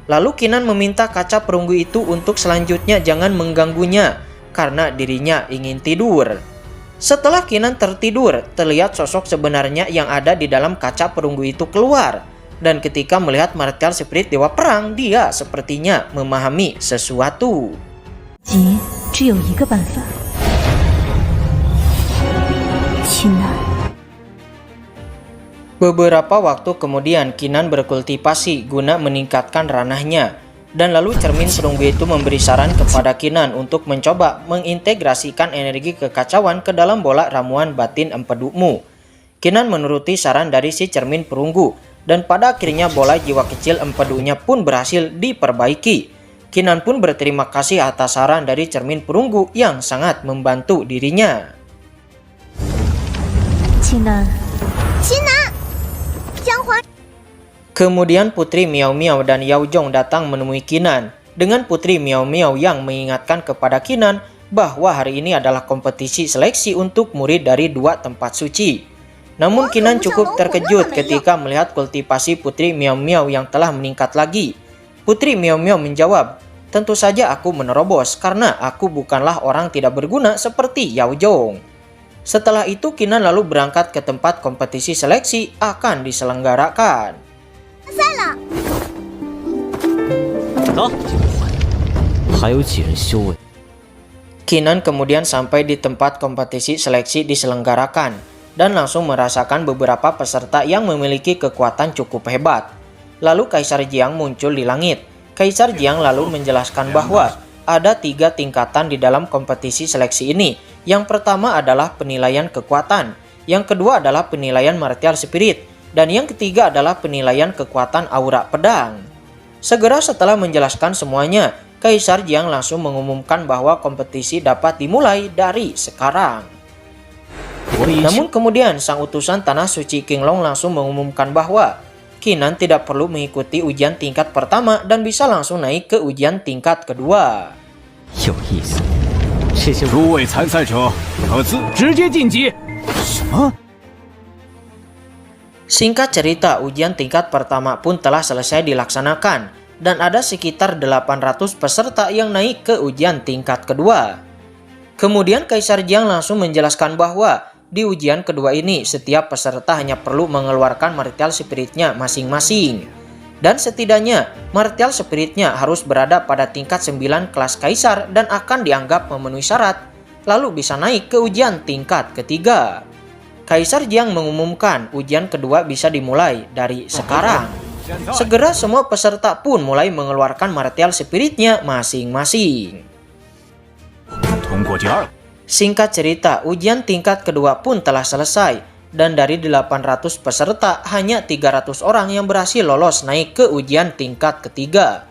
Lalu Qinan meminta kaca perunggu itu untuk selanjutnya jangan mengganggunya, karena dirinya ingin tidur. Setelah Qinan tertidur, terlihat sosok sebenarnya yang ada di dalam kaca perunggu itu keluar. Dan ketika melihat martial spirit dewa perang, dia sepertinya memahami sesuatu. Beberapa waktu kemudian Qinan berkultivasi guna meningkatkan ranahnya. Dan lalu cermin perunggu itu memberi saran kepada Qinan untuk mencoba mengintegrasikan energi kekacauan ke dalam bola ramuan batin empedumu. Qinan menuruti saran dari si cermin perunggu, dan pada akhirnya bola jiwa kecil empedunya pun berhasil diperbaiki. Qinan pun berterima kasih atas saran dari cermin perunggu yang sangat membantu dirinya. Qinan. Kemudian Putri Miao Miao dan Yao Zhong datang menemui Qinan. Dengan Putri Miao Miao yang mengingatkan kepada Qinan bahwa hari ini adalah kompetisi seleksi untuk murid dari 2 tempat suci. Namun Qinan cukup terkejut ketika melihat kultivasi Putri Miao Miao yang telah meningkat lagi. Putri Miao Miao menjawab, tentu saja aku menerobos karena aku bukanlah orang tidak berguna seperti Yao Zhong. Setelah itu Qinan lalu berangkat ke tempat kompetisi seleksi akan diselenggarakan. 走，还有几人修为？ Qinan kemudian sampai di tempat kompetisi seleksi diselenggarakan dan langsung merasakan beberapa peserta yang memiliki kekuatan cukup hebat. Lalu Kaisar Jiang muncul di langit. Kaisar Jiang lalu menjelaskan bahwa ada 3 tingkatan di dalam kompetisi seleksi ini. Yang pertama adalah penilaian kekuatan, yang kedua adalah penilaian martial spirit, dan yang ketiga adalah penilaian kekuatan aura pedang. Segera setelah menjelaskan semuanya, Kaisar Jiang langsung mengumumkan bahwa kompetisi dapat dimulai dari sekarang. Namun kemudian sang utusan Tanah Suci Qinglong langsung mengumumkan bahwa Qinan tidak perlu mengikuti ujian tingkat pertama dan bisa langsung naik ke ujian tingkat kedua. 有意思，这些诸位参赛者可自直接晋级。什么？ Singkat cerita, ujian tingkat pertama pun telah selesai dilaksanakan dan ada sekitar 800 peserta yang naik ke ujian tingkat kedua. Kemudian Kaisar Jiang langsung menjelaskan bahwa di ujian kedua ini setiap peserta hanya perlu mengeluarkan martial spiritnya masing-masing. Dan setidaknya martial spiritnya harus berada pada tingkat 9 kelas kaisar dan akan dianggap memenuhi syarat, lalu bisa naik ke ujian tingkat ketiga. Kaisar Jiang mengumumkan ujian kedua bisa dimulai dari sekarang. Segera semua peserta pun mulai mengeluarkan martial spiritnya masing-masing. Singkat cerita, ujian tingkat kedua pun telah selesai, dan dari 800 peserta hanya 300 orang yang berhasil lolos naik ke ujian tingkat ketiga.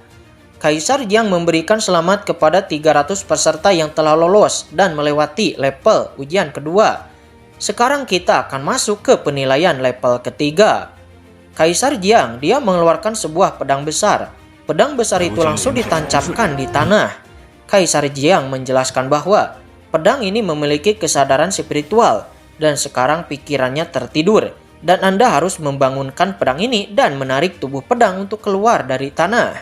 Kaisar Jiang memberikan selamat kepada 300 peserta yang telah lolos dan melewati level ujian kedua. Sekarang kita akan masuk ke penilaian level ketiga. Kaisar Jiang, dia mengeluarkan sebuah pedang besar. Pedang besar itu langsung ditancapkan di tanah. Kaisar Jiang menjelaskan bahwa pedang ini memiliki kesadaran spiritual dan sekarang pikirannya tertidur dan Anda harus membangunkan pedang ini dan menarik tubuh pedang untuk keluar dari tanah.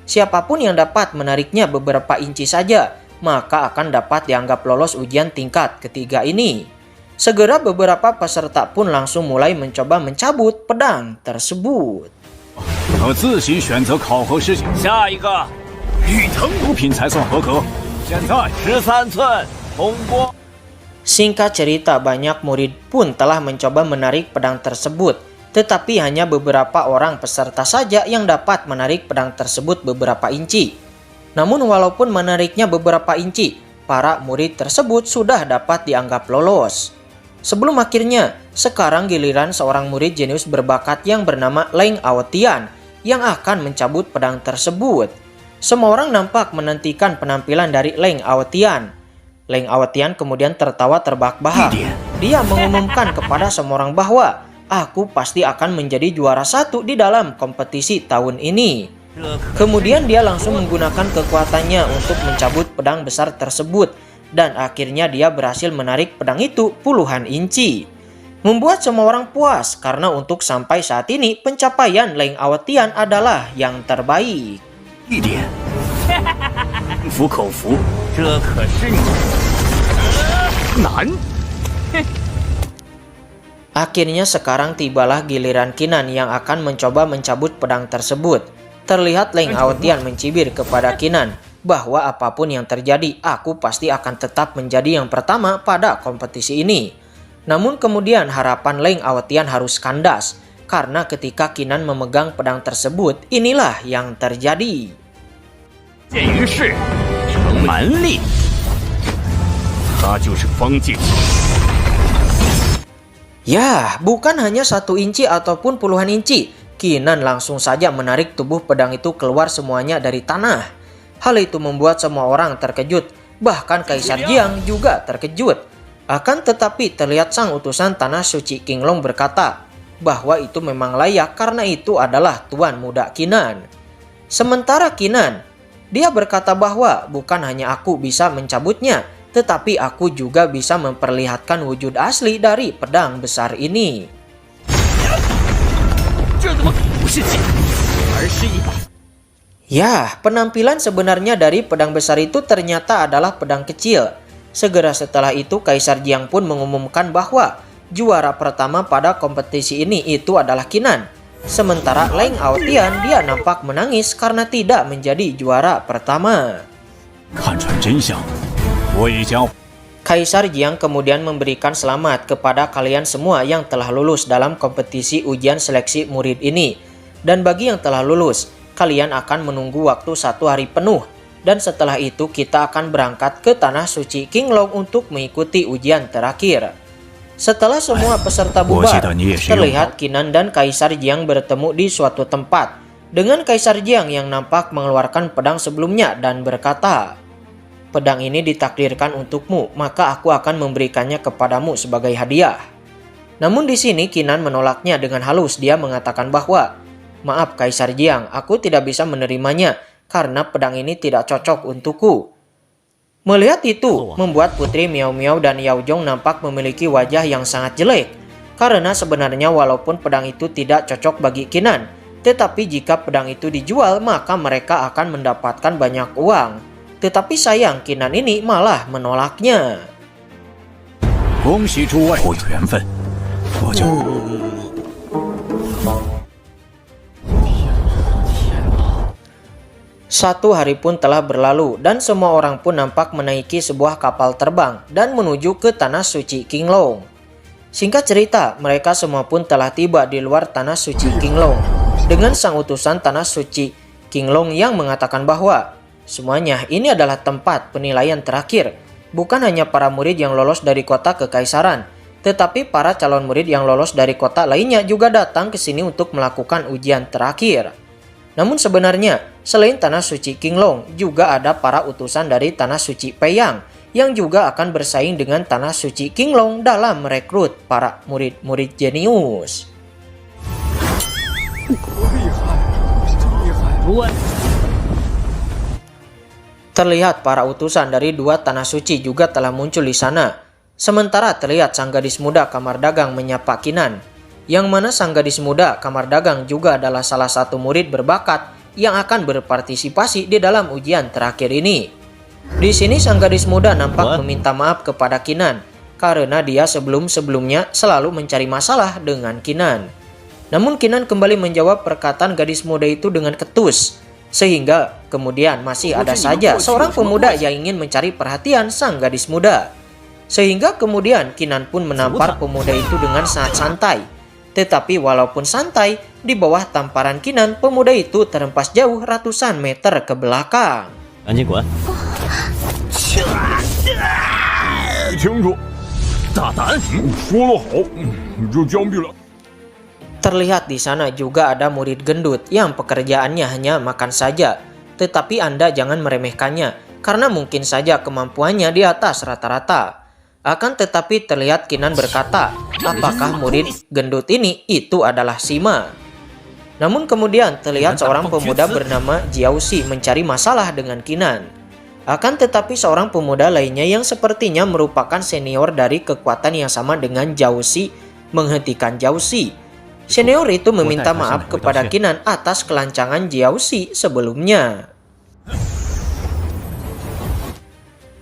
Siapapun yang dapat menariknya beberapa inci saja, maka akan dapat dianggap lolos ujian tingkat ketiga ini. Segera beberapa peserta pun langsung mulai mencoba mencabut pedang tersebut. 可自行选择考核事情。下一个，玉藤毒品才算合格。现在13寸通过。 Singkat cerita, banyak murid pun telah mencoba menarik pedang tersebut, tetapi hanya beberapa orang peserta saja yang dapat menarik pedang tersebut beberapa inci. Namun walaupun menariknya beberapa inci, para murid tersebut sudah dapat dianggap lolos. Sebelum akhirnya, sekarang giliran seorang murid jenius berbakat yang bernama Leng Aotian yang akan mencabut pedang tersebut. Semua orang nampak menantikan penampilan dari Leng Aotian. Leng Aotian kemudian tertawa terbahak-bahak. Dia mengumumkan kepada semua orang bahwa aku pasti akan menjadi juara 1 di dalam kompetisi tahun ini. Kemudian dia langsung menggunakan kekuatannya untuk mencabut pedang besar tersebut. Dan akhirnya dia berhasil menarik pedang itu puluhan inci. Membuat semua orang puas karena untuk sampai saat ini pencapaian Leng Aotian adalah yang terbaik. Akhirnya sekarang tibalah giliran Qinan yang akan mencoba mencabut pedang tersebut. Terlihat Leng Aotian mencibir kepada Qinan bahwa apapun yang terjadi, aku pasti akan tetap menjadi yang pertama pada kompetisi ini. Namun kemudian harapan Leng Aotian harus kandas, karena ketika Qinan memegang pedang tersebut, inilah yang terjadi. Ya, bukan hanya 1 inci ataupun puluhan inci, Qinan langsung saja menarik tubuh pedang itu keluar semuanya dari tanah. Hal itu membuat semua orang terkejut, bahkan Kaisar Jiang juga terkejut. Akan tetapi terlihat sang utusan Tanah Suci Qinglong berkata bahwa itu memang layak karena itu adalah tuan muda Qinan. Sementara Qinan, dia berkata bahwa bukan hanya aku bisa mencabutnya, tetapi aku juga bisa memperlihatkan wujud asli dari pedang besar ini. Ya, penampilan sebenarnya dari pedang besar itu ternyata adalah pedang kecil. Segera setelah itu Kaisar Jiang pun mengumumkan bahwa juara pertama pada kompetisi ini itu adalah Qinan. Sementara Leng Aotian dia nampak menangis karena tidak menjadi juara pertama. Kaisar Jiang kemudian memberikan selamat kepada kalian semua yang telah lulus dalam kompetisi ujian seleksi murid ini. Dan bagi yang telah lulus, kalian akan menunggu waktu 1 hari penuh. Dan setelah itu kita akan berangkat ke Tanah Suci Qinglong untuk mengikuti ujian terakhir. Setelah semua peserta bubar, terlihat Qinan dan Kaisar Jiang bertemu di suatu tempat. Dengan Kaisar Jiang yang nampak mengeluarkan pedang sebelumnya dan berkata, pedang ini ditakdirkan untukmu, maka aku akan memberikannya kepadamu sebagai hadiah. Namun di sini Qinan menolaknya dengan halus. Dia mengatakan bahwa, maaf Kaisar Jiang, aku tidak bisa menerimanya karena pedang ini tidak cocok untukku. Melihat itu, membuat Putri Miao Miao dan Yao Zhong nampak memiliki wajah yang sangat jelek. Karena sebenarnya walaupun pedang itu tidak cocok bagi Qinan, tetapi jika pedang itu dijual maka mereka akan mendapatkan banyak uang. Tetapi sayang Qinan ini malah menolaknya. 1 hari pun telah berlalu dan semua orang pun nampak menaiki sebuah kapal terbang dan menuju ke tanah suci Qinglong. Singkat cerita, mereka semua pun telah tiba di luar tanah suci Qinglong dengan sang utusan tanah suci Qinglong yang mengatakan bahwa semuanya ini adalah tempat penilaian terakhir. Bukan hanya para murid yang lolos dari kota kekaisaran, tetapi para calon murid yang lolos dari kota lainnya juga datang ke sini untuk melakukan ujian terakhir. Namun sebenarnya, selain tanah suci Qinglong, juga ada para utusan dari tanah suci Peiyang yang juga akan bersaing dengan tanah suci Qinglong dalam merekrut para murid-murid jenius. Terlihat para utusan dari 2 tanah suci juga telah muncul di sana. Sementara terlihat sang gadis muda kamar dagang menyapa Qinan, yang mana sang gadis muda kamar dagang juga adalah salah satu murid berbakat yang akan berpartisipasi di dalam ujian terakhir ini. Di sini sang gadis muda nampak meminta maaf kepada Qinan karena dia sebelum-sebelumnya selalu mencari masalah dengan Qinan. Namun Qinan kembali menjawab perkataan gadis muda itu dengan ketus, sehingga kemudian masih ada saja seorang pemuda yang ingin mencari perhatian sang gadis muda. Sehingga kemudian Qinan pun menampar pemuda itu dengan sangat santai. Tetapi walaupun santai, di bawah tamparan Qinan, pemuda itu terhempas jauh ratusan meter ke belakang. 赶紧滚！清楚，大胆！说了好，就僵毙了。 Terlihat di sana juga ada murid gendut yang pekerjaannya hanya makan saja. Tetapi Anda jangan meremehkannya, karena mungkin saja kemampuannya di atas rata-rata. Akan tetapi terlihat Qinan berkata, apakah murid gendut ini itu adalah Sima? Namun kemudian terlihat seorang pemuda bernama Jiaoxi mencari masalah dengan Qinan. Akan tetapi seorang pemuda lainnya yang sepertinya merupakan senior dari kekuatan yang sama dengan Jiaoxi menghentikan Jiaoxi. Senior itu meminta maaf kepada Qinan atas kelancangan Jiaoxi sebelumnya.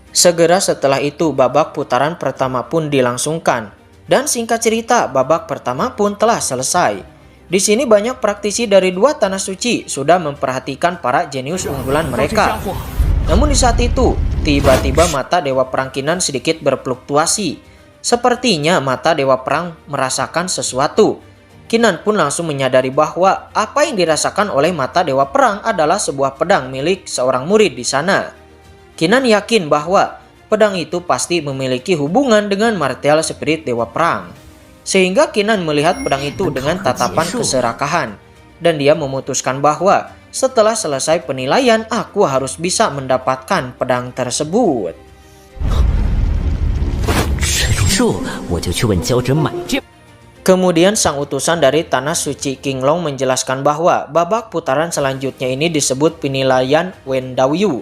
Segera setelah itu babak putaran pertama pun dilangsungkan. Dan singkat cerita, babak pertama pun telah selesai. Di sini banyak praktisi dari 2 tanah suci sudah memperhatikan para jenius unggulan mereka. Namun di saat itu, tiba-tiba mata Dewa Perang Qinan sedikit berfluktuasi. Sepertinya mata Dewa Perang merasakan sesuatu. Qinan pun langsung menyadari bahwa apa yang dirasakan oleh mata Dewa Perang adalah sebuah pedang milik seorang murid di sana. Qinan yakin bahwa pedang itu pasti memiliki hubungan dengan martial spirit Dewa Perang. Sehingga Qinan melihat pedang itu dengan tatapan keserakahan. Dan dia memutuskan bahwa setelah selesai penilaian, aku harus bisa mendapatkan pedang tersebut. Kemudian sang utusan dari tanah suci Qinglong menjelaskan bahwa babak putaran selanjutnya ini disebut penilaian Wendaoyu.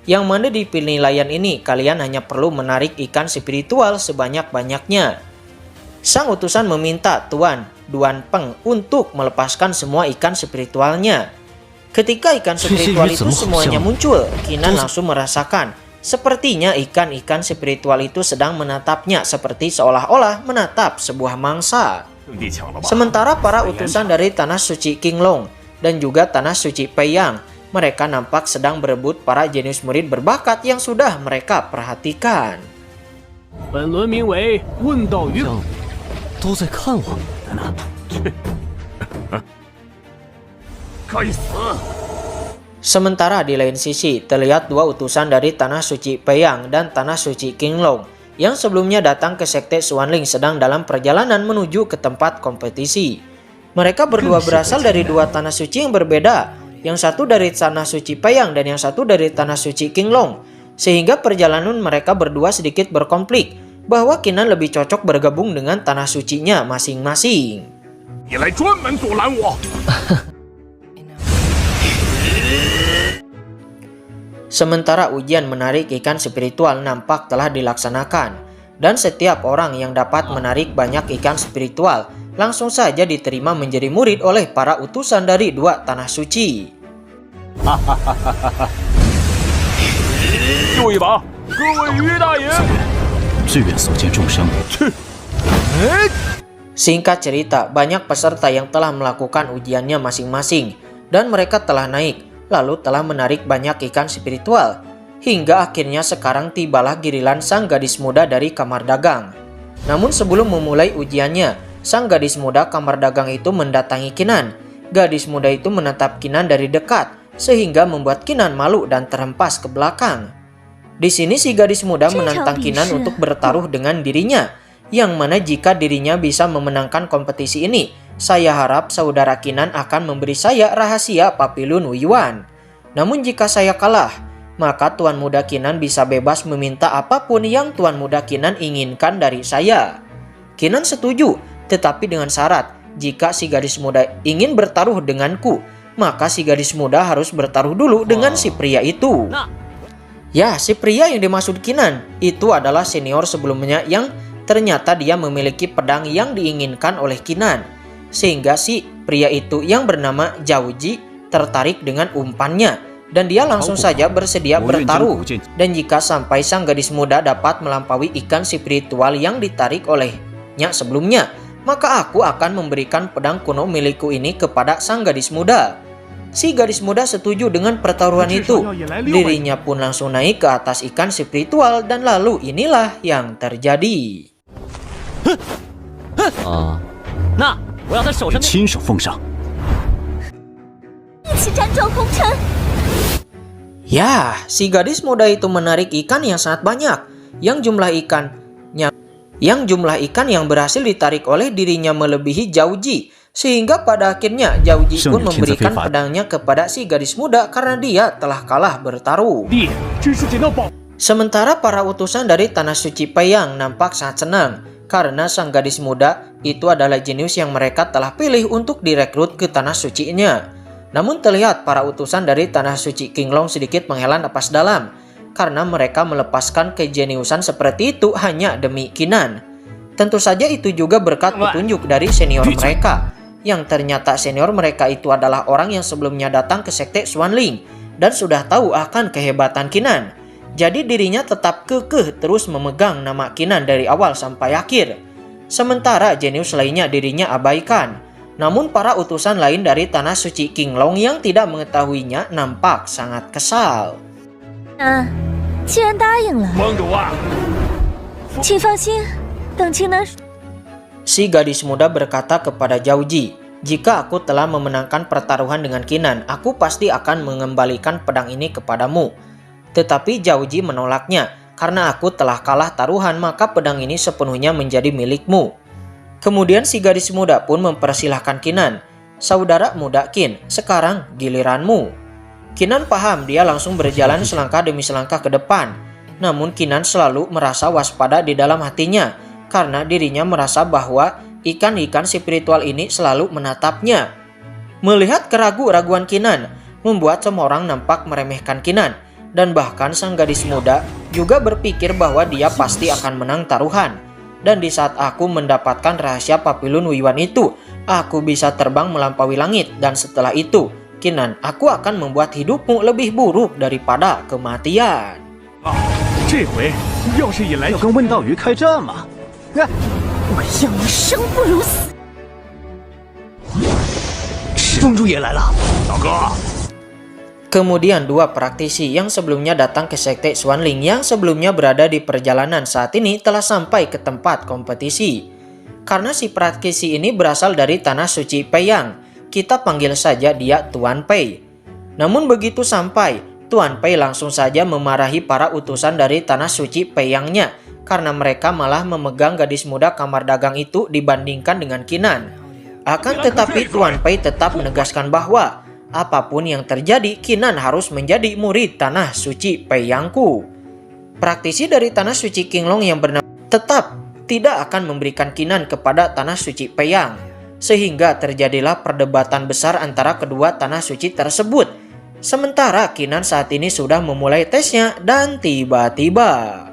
Yang mana di penilaian ini kalian hanya perlu menarik ikan spiritual sebanyak-banyaknya. Sang utusan meminta Tuan Duan Peng untuk melepaskan semua ikan spiritualnya. Ketika ikan spiritual itu semuanya muncul, Qinan langsung merasakan sepertinya ikan-ikan spiritual itu sedang menatapnya seperti seolah-olah menatap sebuah mangsa. Sementara para utusan dari tanah suci Qinglong dan juga tanah suci Peiyang, mereka nampak sedang berebut para jenius murid berbakat yang sudah mereka perhatikan. 本轮名为问道于都在看我呢。该死！ Sementara di lain sisi, terlihat 2 utusan dari tanah suci Peiyang dan tanah suci Qinglong yang sebelumnya datang ke sekte Xuanling sedang dalam perjalanan menuju ke tempat kompetisi. Mereka berdua berasal dari 2 tanah suci yang berbeda. Yang satu dari tanah suci Peiyang dan yang satu dari tanah suci Qinglong. Sehingga perjalanan mereka berdua sedikit berkonflik bahwa Qinan lebih cocok bergabung dengan tanah sucinya masing-masing. Sementara ujian menarik ikan spiritual nampak telah dilaksanakan. Dan setiap orang yang dapat menarik banyak ikan spiritual langsung saja diterima menjadi murid oleh para utusan dari 2 tanah suci. Singkat cerita, banyak peserta yang telah melakukan ujiannya masing-masing dan mereka telah naik. lalu telah menarik banyak ikan spiritual. Hingga akhirnya sekarang tibalah giliran sang gadis muda dari kamar dagang. Namun sebelum memulai ujiannya, sang gadis muda kamar dagang itu mendatangi Kinan. Gadis muda itu menatap Kinan dari dekat, sehingga membuat Kinan malu dan terhempas ke belakang. Di sini si gadis muda menantang Kinan untuk bertaruh dengan dirinya, yang mana jika dirinya bisa memenangkan kompetisi ini, saya harap saudara Kinan akan memberi saya rahasia Papilun Yuan. Namun jika saya kalah, maka Tuan Muda Kinan bisa bebas meminta apapun yang Tuan Muda Kinan inginkan dari saya. Kinan setuju, tetapi dengan syarat, jika si gadis muda ingin bertaruh denganku, maka si gadis muda harus bertaruh dulu dengan si pria itu. Ya, si pria yang dimaksud Kinan itu adalah senior sebelumnya yang ternyata dia memiliki pedang yang diinginkan oleh Kinan. Sehingga si pria itu yang bernama Zhao-Ji tertarik dengan umpannya. Dan dia langsung saja bersedia bertaruh. Dan jika sampai sang gadis muda dapat melampaui ikan spiritual yang ditarik olehnya sebelumnya, maka aku akan memberikan pedang kuno milikku ini kepada sang gadis muda. Si gadis muda setuju dengan pertaruhan itu. Dirinya pun langsung naik ke atas ikan spiritual dan lalu inilah yang terjadi. 那我要他手上亲手奉上。一起辗转红尘。 Ya, si gadis muda itu menarik ikan yang sangat banyak, yang jumlah ikan yang berhasil ditarik oleh dirinya melebihi Zhao-Ji, sehingga pada akhirnya Zhao-Ji pun memberikan pedangnya kepada si gadis muda karena dia telah kalah bertaruh. Sementara para utusan dari Tanah Suci Peiyang nampak sangat senang karena sang gadis muda itu adalah jenius yang mereka telah pilih untuk direkrut ke Tanah Suci-nya. Namun terlihat para utusan dari Tanah Suci Qinglong sedikit menghela napas dalam karena mereka melepaskan kejeniusan seperti itu hanya demi Kinan. Tentu saja itu juga berkat petunjuk dari senior mereka, yang ternyata senior mereka itu adalah orang yang sebelumnya datang ke sekte Xuanling dan sudah tahu akan kehebatan Kinan. Jadi dirinya tetap kekeh terus memegang nama Kinan dari awal sampai akhir. Sementara jenius lainnya dirinya abaikan. Namun para utusan lain dari Tanah Suci Qinglong yang tidak mengetahuinya nampak sangat kesal. 既然答应了，请放心，等青南。 Si gadis muda berkata kepada Zhao-Ji, jika aku telah memenangkan pertaruhan dengan Kinan, aku pasti akan mengembalikan pedang ini kepadamu. Tetapi Zhao-Ji menolaknya, karena aku telah kalah taruhan maka pedang ini sepenuhnya menjadi milikmu. Kemudian si gadis muda pun mempersilahkan Kinan, saudara muda Qin, sekarang giliranmu. Kinan paham, dia langsung berjalan selangkah demi selangkah ke depan. Namun Kinan selalu merasa waspada di dalam hatinya, karena dirinya merasa bahwa ikan-ikan spiritual ini selalu menatapnya. Melihat keraguan-raguan Kinan, membuat semua orang nampak meremehkan Kinan, dan bahkan sang gadis muda juga berpikir bahwa dia pasti akan menang taruhan. Dan di saat aku mendapatkan rahasia Papilun Yuan itu, aku bisa terbang melampaui langit. Dan setelah itu, Kinan, aku akan membuat hidupmu lebih buruk daripada kematian. 这回要是引来要跟问道鱼开战吗？我要你生不如死！风珠也来了，大哥。 Kemudian dua praktisi yang sebelumnya datang ke sekte Xuanling yang sebelumnya berada di perjalanan saat ini telah sampai ke tempat kompetisi. Karena si praktisi ini berasal dari Tanah Suci Peiyang, kita panggil saja dia Tuan Pei. Namun begitu sampai, Tuan Pei langsung saja memarahi para utusan dari Tanah Suci Peiyangnya karena mereka malah memegang gadis muda kamar dagang itu dibandingkan dengan Kinan. Akan tetapi Tuan Pei tetap menegaskan bahwa apapun yang terjadi, Kinan harus menjadi murid Tanah Suci Peiyangku. Praktisi dari Tanah Suci Qinglong yang bernama tetap tidak akan memberikan Kinan kepada Tanah Suci Peiyang. Sehingga terjadilah perdebatan besar antara kedua Tanah Suci tersebut. Sementara Kinan saat ini sudah memulai tesnya dan tiba-tiba...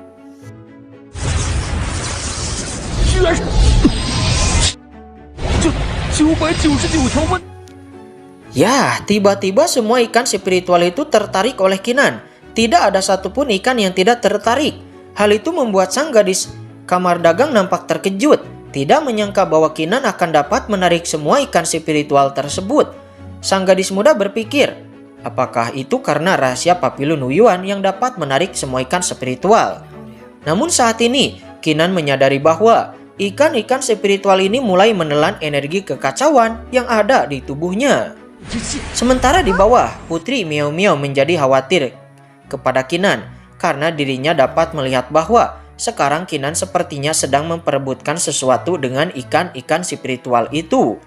Ya, tiba-tiba semua ikan spiritual itu tertarik oleh Kinan. Tidak ada satupun ikan yang tidak tertarik. Hal itu membuat sang gadis kamar dagang nampak terkejut. Tidak menyangka bahwa Kinan akan dapat menarik semua ikan spiritual tersebut. Sang gadis muda berpikir, Apakah itu karena rahasia Papillon Huiyuan yang dapat menarik semua ikan spiritual? Namun saat ini, Qinan menyadari bahwa ikan-ikan spiritual ini mulai menelan energi kekacauan yang ada di tubuhnya. Sementara di bawah, Putri Miao Miao menjadi khawatir kepada Qinan karena dirinya dapat melihat bahwa sekarang Qinan sepertinya sedang memperebutkan sesuatu dengan ikan-ikan spiritual itu.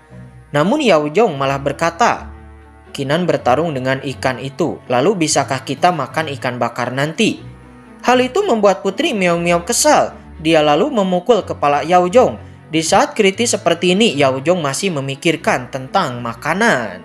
Namun Yao Zhong malah berkata, "Qinan bertarung dengan ikan itu, lalu bisakah kita makan ikan bakar nanti?" Hal itu membuat Putri Miao Miao kesal. Dia lalu memukul kepala Yao Zhong. Di saat kritis seperti ini, Yao Zhong masih memikirkan tentang makanan.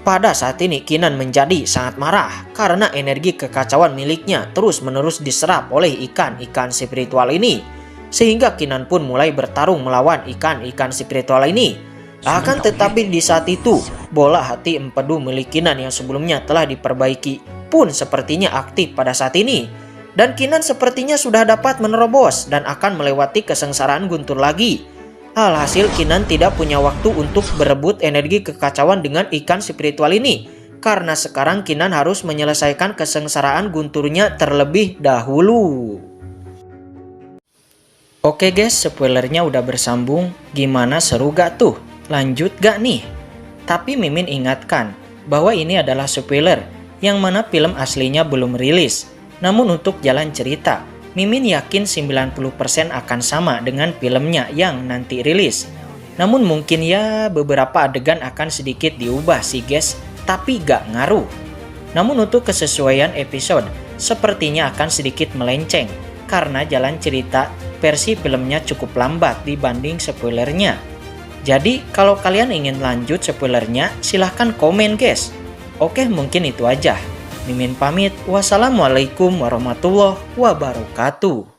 Pada saat ini Qinan menjadi sangat marah karena energi kekacauan miliknya terus-menerus diserap oleh ikan-ikan spiritual ini. Sehingga Qinan pun mulai bertarung melawan ikan-ikan spiritual ini. Akan tetapi di saat itu, bola hati empedu milik Qinan yang sebelumnya telah diperbaiki pun sepertinya aktif pada saat ini. Dan Qinan sepertinya sudah dapat menerobos dan akan melewati kesengsaraan guntur lagi. Alhasil Qinan tidak punya waktu untuk berebut energi kekacauan dengan ikan spiritual ini. Karena sekarang Qinan harus menyelesaikan kesengsaraan gunturnya terlebih dahulu. Oke guys, spoilernya udah bersambung. Gimana, seru gak tuh? Lanjut gak nih? Tapi Mimin ingatkan bahwa ini adalah spoiler yang mana film aslinya belum rilis. Namun untuk jalan cerita, Mimin yakin 90% akan sama dengan filmnya yang nanti rilis. Namun mungkin ya beberapa adegan akan sedikit diubah sih guys, tapi gak ngaruh. Namun untuk kesesuaian episode, sepertinya akan sedikit melenceng karena jalan cerita versi filmnya cukup lambat dibanding spoilernya. Jadi kalau kalian ingin lanjut spoilernya, silahkan komen guys. Oke, mungkin itu aja. Mimin pamit. Wassalamualaikum warahmatullahi wabarakatuh.